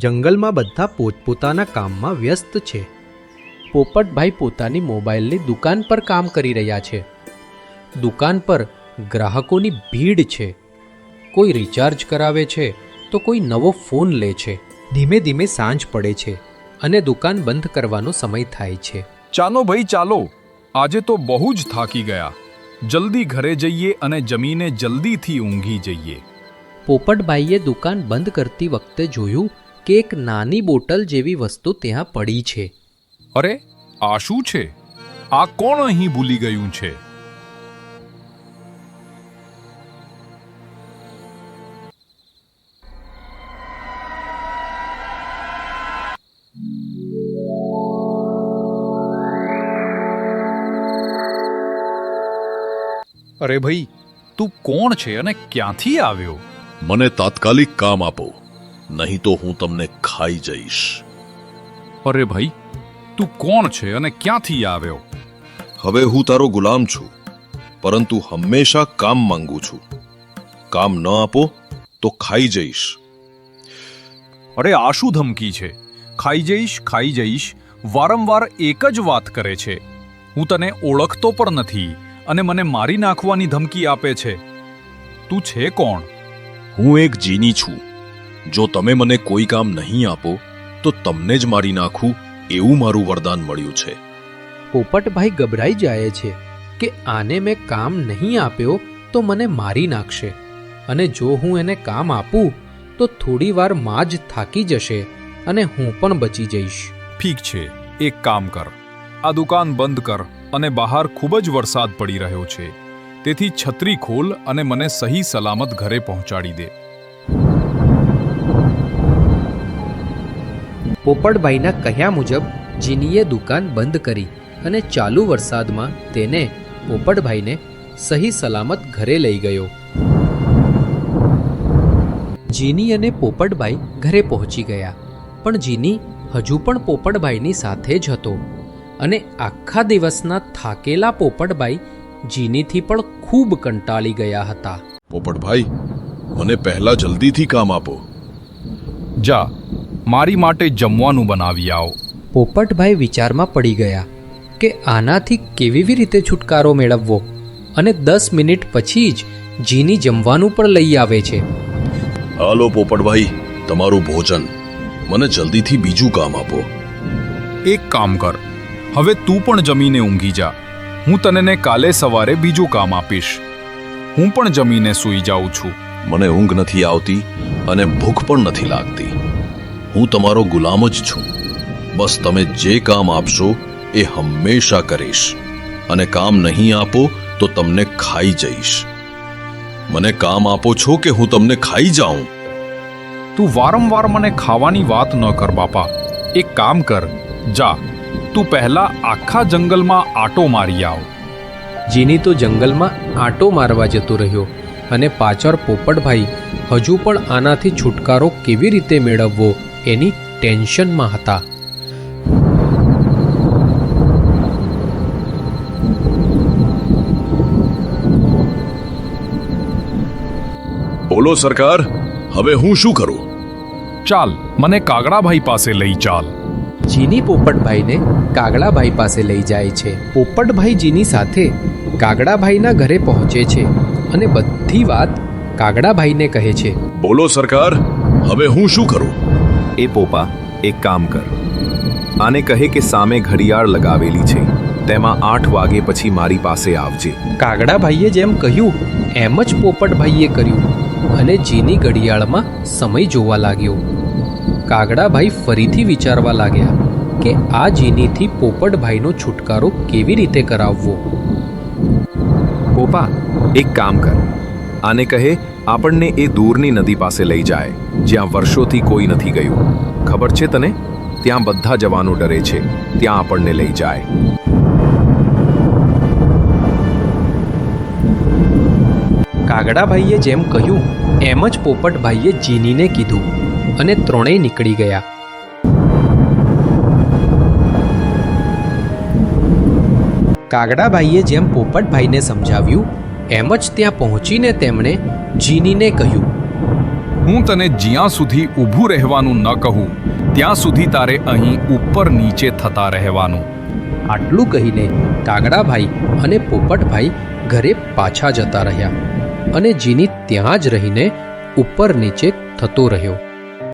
જંગલમાં બધા પોતપોતાના કામમાં વ્યસ્ત છે. પોપટભાઈ પોતાની મોબાઈલની દુકાન પર કામ કરી રહ્યા છે. દુકાન પર ગ્રાહકોની ભીડ છે. કોઈ રિચાર્જ કરાવે છે તો કોઈ નવો ફોન લે છે. ધીમે ધીમે સાંજ પડે છે અને દુકાન બંધ કરવાનો સમય થાય છે. ચાલો ભાઈ ચાલો, આજે તો બહુ જ થાકી ગયા. જલ્દી ઘરે જઈએ અને જમીને જલ્દીથી ઊંઘી જઈએ. પોપટભાઈએ દુકાન બંધ કરતી વખતે જોયું કે એક નાની બોટલ જેવી વસ્તુ ત્યાં પડી છે. અરે આ શું છે? આ કોણ અહીં ભૂલી ગયું છે? અરે ભાઈ, તું કોણ છે અને ક્યાંથી આવ્યો? મને તાત્કાલિક કામ આપો, નહીં તો હું તમને ખાઈ જઈશ. અરે ભાઈ, તું કોણ છે અને ક્યાંથી આવ્યો? હવે હું તારો ગુલામ છું, પરંતુ હંમેશા કામ માંગુ છું. કામ ન આપો તો ખાઈ જઈશ. અરે આ શું ધમકી છે? ખાઈ જઈશ વારંવાર એક જ વાત કરે છે. હું તને ઓળખતો પણ નથી અને મને મારી નાખવાની ધમકી આપે છે. તું છે કોણ? હું એક જીની છું. જો તમે મને કોઈ કામ નહીં આપો તો તમને જ મારી નાખું, એવું મારું વરદાન મળ્યું છે. પોપટભાઈ ગભરાઈ જાય છે કે આને મેં કામ નહીં આપ્યો તો મને મારી નાખશે, અને જો હું એને કામ આપું તો થોડી વાર માં જ થાકી જશે અને હું પણ બચી જઈશ. ઠીક છે, એક કામ કર. આ દુકાન બંધ કર અને બહાર ખૂબ જ વરસાદ પડી રહ્યો છે, તેથી છત્રી ખોલ અને મને સહી સલામત ઘરે પહોંચાડી દે. પોપટભાઈના કહ્યા મુજબ જીનીએ દુકાન બંધ કરી અને ચાલુ વરસાદમાં તેને પોપટભાઈને સહી સલામત ઘરે લઈ ગયો. જીની અને પોપટભાઈ ઘરે પહોંચી ગયા, પણ જીની હજુ પણ પોપટભાઈની સાથે જ હતો અને આખા દિવસના થાકેલા પોપટભાઈ જીનીથી પણ ખૂબ કંટાળી ગયા હતા. પોપટભાઈ, મને પહેલા જલ્દીથી કામ આપો. જા, મારી માટે જમવાનું બનાવી આવો. પોપટભાઈ વિચારમાં પડી ગયા કે આનાથી કેવી રીતે છુટકારો મેળવવો, અને 10 મિનિટ પછી જ જીની જમવાનું પણ લઈ આવે છે. હાલો પોપટભાઈ, તમારું ભોજન. મને જલ્દીથી બીજું કામ આપો. એક કામ કર, હવે તું પણ જમીને ઊંઘી જા. હું તને કાલે સવારે બીજું કામ આપીશ. હું પણ જમીને સૂઈ જાઉં છું. મને ઊંઘ નથી આવતી અને ભૂખ પણ નથી લાગતી. હું તમારો ગુલામ જ છું. બસ તમે જે કામ આપશો એ હંમેશા કરીશ, અને કામ નહીં આપો તો તમને ખાઈ જઈશ. મને કામ આપો છો કે હું તમને ખાઈ જાઉં? તું વારંવાર મને ખાવાની વાત ન કર બાપા. એક કામ કર, જા, તું પહેલા આખા જંગલમાં આટો મારી આવ. જીની તો જંગલમાં આંટો મારવા જતો રહ્યો અને પાછળ પોપટભાઈ હજુ પણ આનાથી છુટકારો કેવી રીતે મેળવવો એની ટેન્શનમાં હતા. બોલો સરકાર, હવે હું શું કરું? ચાલ, મને કાગડાભાઈ પાસે લઈ ચાલ. જીની પોપટભાઈને કાગડાભાઈ પાસે લઈ જાય છે. પોપટભાઈ જીની સાથે કાગડાભાઈના ઘરે પહોંચે છે અને બધી વાત કાગડાભાઈને કહે છે. બોલો સરકાર, હવે હું શું કરું? એ પોપા, એક કામ કર. આને કહે કે સામે ઘડિયાળ લગાવેલી છે, તેમાં 8 વાગે પછી મારી પાસે આવજે. કાગડાભાઈએ જેમ કહ્યું એમ જ પોપટભાઈએ કર્યું અને જીની ઘડિયાળમાં સમય જોવા લાગ્યો. કાગડાભાઈ ફરીથી વિચારવા લાગ્યા કે આ જીનીથી પોપટભાઈનો છુટકારો કેવી રીતે કરાવવો. પોપા, એક કામ કર. આને કહે આપણને એ દૂરની નદી પાસે લઈ જાય, જ્યાં વર્ષોથી કોઈ નથી ગયું. ખબર છે તને? ત્યાં બધા જવાનો ડરે છે. ત્યાં આપણને લઈ જાય. કાગડાભાઈએ જેમ કહ્યું એમ જ પોપટભાઈએ જીનીને કીધું અને ત્રણેય નીકળી ગયા. કાગડાભાઈએ જેમ પોપટભાઈને સમજાવ્યું એમ જ ત્યાં પહોંચીને તેમણે જીનીને કહ્યું, હું તને જ્યાં સુધી ઊભું રહેવાનું ન કહું ત્યાં સુધી તારે અહીં ઉપર નીચે થતા રહેવાનું. આટલું કહીને કાગડાભાઈ અને પોપટભાઈ ઘરે પાછા જતા રહ્યા અને જીની ત્યાં જ રહીને ઉપર નીચે થતો રહ્યો.